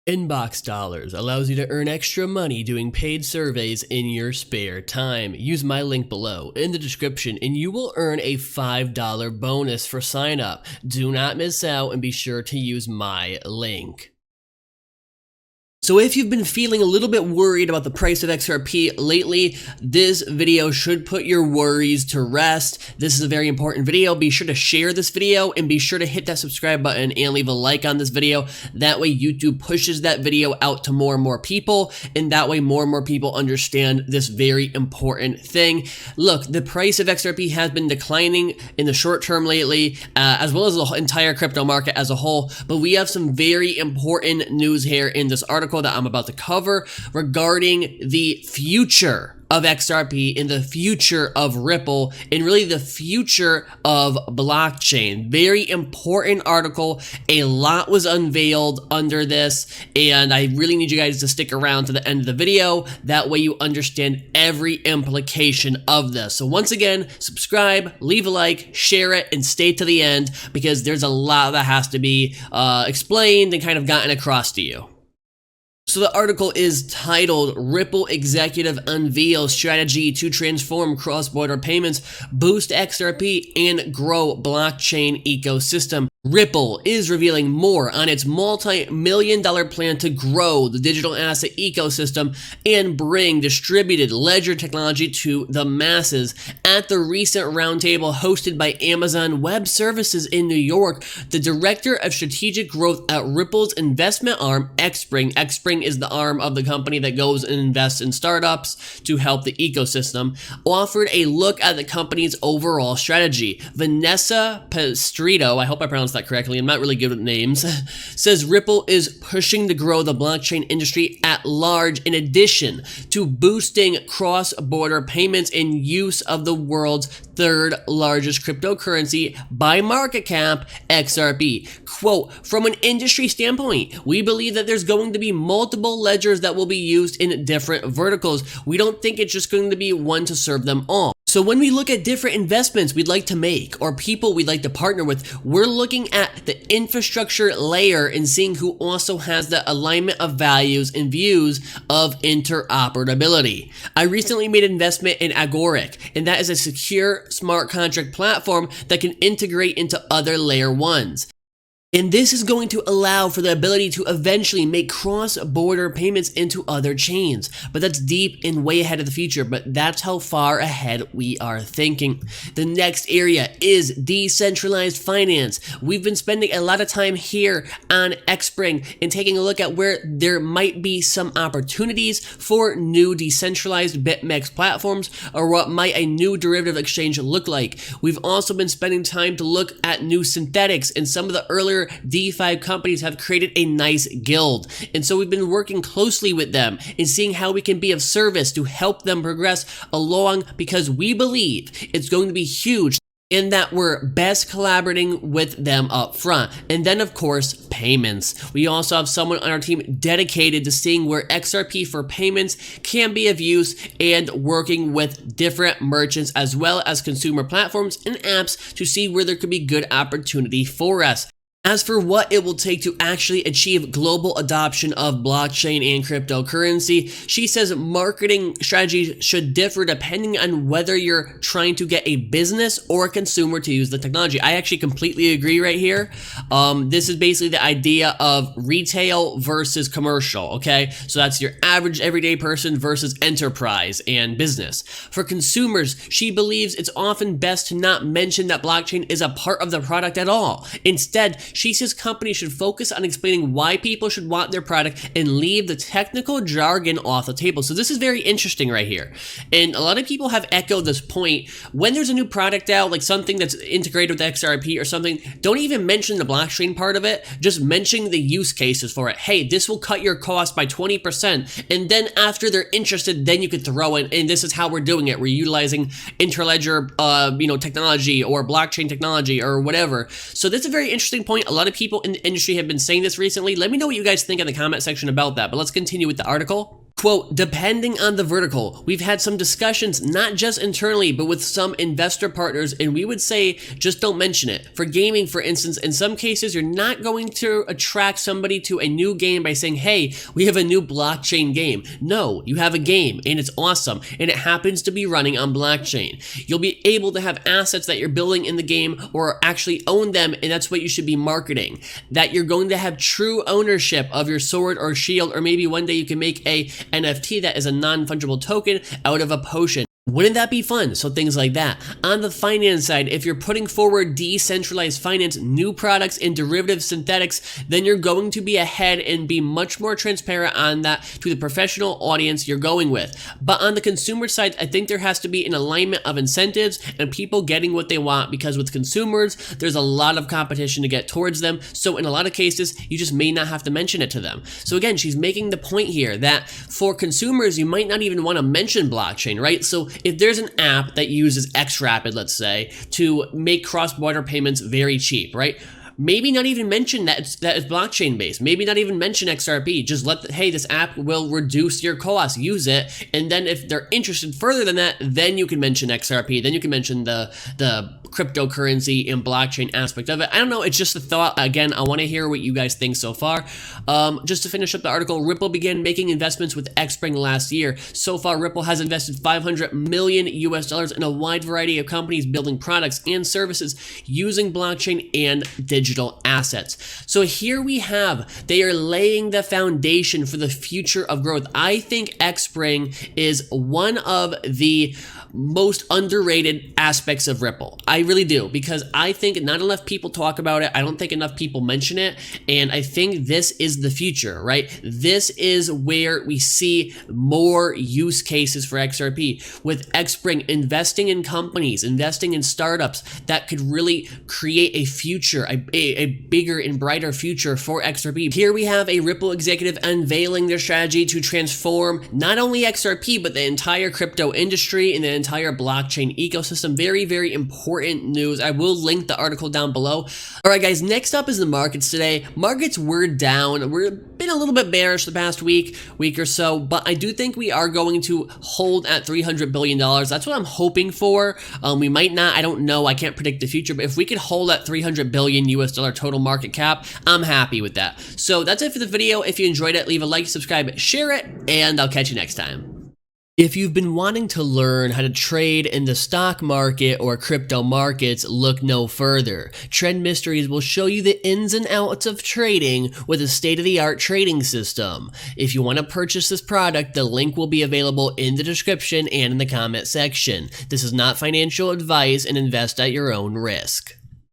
Inbox Dollars allows you to earn extra money doing paid surveys in your spare time. Use my link below in the description and you will earn a $5 bonus for sign up. Do not miss out and be sure to use my link. So if you've been feeling a little bit worried about the price of XRP lately, this video should put your worries to rest. This is a very important video. Be sure to share this video and be sure to hit that subscribe button and leave a like on this video. That way YouTube pushes that video out to more and more people, and that way more and more people understand this very important thing. Look, the price of XRP has been declining in the short term lately, as well as the entire crypto market as a whole, but we have some very important news here in this article that I'm about to cover regarding the future of XRP and the future of Ripple and really the future of blockchain. Very important article. A lot was unveiled under this, and I really need you guys to stick around to the end of the video. That way you understand every implication of this. So once again, subscribe, leave a like, share it, and stay to the end because there's a lot that has to be explained and kind of gotten across to you. So the article is titled, Ripple Executive Unveils Strategy to Transform Cross-Border Payments, Boost XRP, and Grow Blockchain Ecosystem. Ripple is revealing more on its multi-million-dollar plan to grow the digital asset ecosystem and bring distributed ledger technology to the masses. At the recent roundtable hosted by Amazon Web Services in New York, the Director of Strategic Growth at Ripple's investment arm, XSpring is the arm of the company that goes and invests in startups to help the ecosystem, offered a look at the company's overall strategy. Vanessa Pestrito, I hope I pronounced that correctly, I'm not really good with names, says Ripple is pushing to grow the blockchain industry at large in addition to boosting cross-border payments and use of the world's third largest cryptocurrency by market cap, XRP. Quote, from an industry standpoint, we believe that there's going to be multiple ledgers that will be used in different verticals. We don't think it's just going to be one to serve them all. So when we look at different investments we'd like to make or people we'd like to partner with, we're looking at the infrastructure layer and seeing who also has the alignment of values and views of interoperability. I recently made an investment in Agoric, and that is a secure smart contract platform that can integrate into other layer ones. And this is going to allow for the ability to eventually make cross-border payments into other chains. But that's deep and way ahead of the future, but that's how far ahead we are thinking. The next area is decentralized finance. We've been spending a lot of time here on XSpring and taking a look at where there might be some opportunities for new decentralized BitMEX platforms or what might a new derivative exchange look like. We've also been spending time to look at new synthetics, and some of the earlier DeFi companies have created a nice guild. And so we've been working closely with them and seeing how we can be of service to help them progress along because we believe it's going to be huge in that we're best collaborating with them up front. And then of course, payments. We also have someone on our team dedicated to seeing where XRP for payments can be of use and working with different merchants as well as consumer platforms and apps to see where there could be good opportunity for us. As for what it will take to actually achieve global adoption of blockchain and cryptocurrency, she says marketing strategies should differ depending on whether you're trying to get a business or a consumer to use the technology. I actually completely agree right here. This is basically the idea of retail versus commercial, okay? So that's your average everyday person versus enterprise and business. For consumers, she believes it's often best to not mention that blockchain is a part of the product at all. Instead, she says companies should focus on explaining why people should want their product and leave the technical jargon off the table. So this is very interesting right here. And a lot of people have echoed this point. When there's a new product out, like something that's integrated with XRP or something, don't even mention the blockchain part of it. Just mention the use cases for it. Hey, this will cut your cost by 20%. And then after they're interested, then you could throw in, and this is how we're doing it. We're utilizing interledger, technology or blockchain technology or whatever. So that's a very interesting point. A lot of people in the industry have been saying this recently. Let me know what you guys think in the comment section about that, but let's continue with the article. Quote, depending on the vertical, we've had some discussions not just internally, but with some investor partners, and we would say just don't mention it. For gaming, for instance, in some cases, you're not going to attract somebody to a new game by saying, hey, we have a new blockchain game. No, you have a game, and it's awesome, and it happens to be running on blockchain. You'll be able to have assets that you're building in the game or actually own them, and that's what you should be marketing. That you're going to have true ownership of your sword or shield, or maybe one day you can make a NFT that is a non-fungible token out of a potion. Wouldn't that be fun? So things like that. On the finance side, if you're putting forward decentralized finance, new products and derivative synthetics, then you're going to be ahead and be much more transparent on that to the professional audience you're going with. But on the consumer side, I think there has to be an alignment of incentives and people getting what they want, because with consumers, there's a lot of competition to get towards them. So in a lot of cases, you just may not have to mention it to them. So again, she's making the point here that for consumers, you might not even want to mention blockchain, right? So if there's an app that uses XRP, let's say, to make cross-border payments very cheap, right? Maybe not even mention that it's blockchain based. Maybe not even mention XRP. Just hey, this app will reduce your costs. Use it. And then if they're interested further than that, then you can mention XRP. Then you can mention the cryptocurrency and blockchain aspect of it. I don't know. It's just a thought. Again, I want to hear what you guys think so far. Just to finish up the article, Ripple began making investments with Xpring last year. So far, Ripple has invested $500 million in a wide variety of companies building products and services using blockchain and digital assets. So here we have, they are laying the foundation for the future of growth. I think Xpring is one of the most underrated aspects of Ripple. I really do, because I think not enough people talk about it. I don't think enough people mention it. And I think this is the future, right? This is where we see more use cases for XRP, with Xpring investing in companies, investing in startups that could really create a future, a bigger and brighter future for XRP. Here we have a Ripple executive unveiling their strategy to transform not only XRP, but the entire crypto industry and the entire blockchain ecosystem. Very, very important news. I will link the article down below. All right, guys, next up is the markets today. Markets were down. We've been a little bit bearish the past week or so, but I do think we are going to hold at $300 billion. That's what I'm hoping for. We might not. I don't know. I can't predict the future, but if we could hold at $300 billion total market cap, I'm happy with that. So that's it for the video. If you enjoyed it, leave a like, subscribe, share it, and I'll catch you next time. If you've been wanting to learn how to trade in the stock market or crypto markets, look no further. Trend Mysteries will show you the ins and outs of trading with a state-of-the-art trading system. If you want to purchase this product, the link will be available in the description and in the comment section. This is not financial advice, and invest at your own risk.